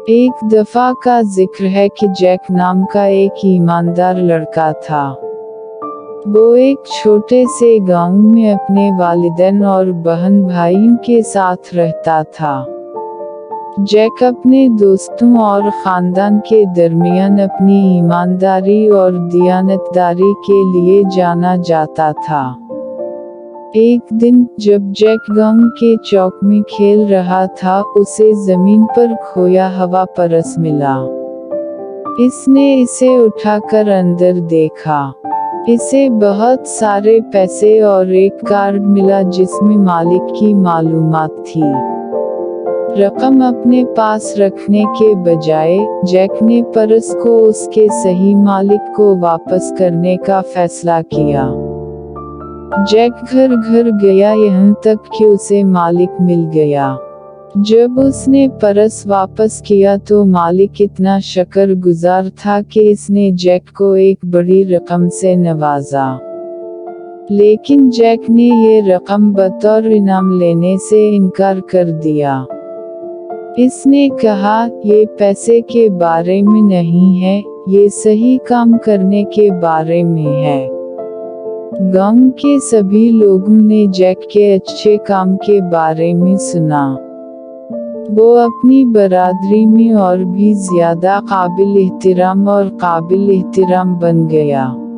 एक दफा का जिक्र है कि जैक नाम का एक ईमानदार लड़का था। वो एक छोटे से गांव में अपने वालिदैन और बहन भाइयों के साथ रहता था। जैक अपने दोस्तों और खानदान के दरमियान अपनी ईमानदारी और दियानतदारी के लिए जाना जाता था। एक दिन जब जैक गांव के चौक में खेल रहा था, उसे जमीन पर खोया हवा परस मिला। इसने इसे उठाकर अंदर देखा। इसे बहुत सारे पैसे और एक कार्ड मिला जिसमें मालिक की मालूमात थी। रकम अपने पास रखने के बजाय जैक ने परस को उसके सही मालिक को वापस करने का फैसला किया। जैक घर घर गया यहाँ तक कि उसे मालिक मिल गया। जब उसने परस वापस किया तो मालिक इतना शुक्रगुजार था कि इसने जैक को एक बड़ी रकम से नवाजा। लेकिन जैक ने ये रकम बतौर इनाम लेने से इनकार कर दिया। इसने कहा, ये पैसे के बारे में नहीं है, ये सही काम करने के बारे में है। गांव के सभी लोगों ने जैक के अच्छे काम के बारे में सुना। वो अपनी बरादरी में और भी ज्यादा काबिल एहतराम बन गया।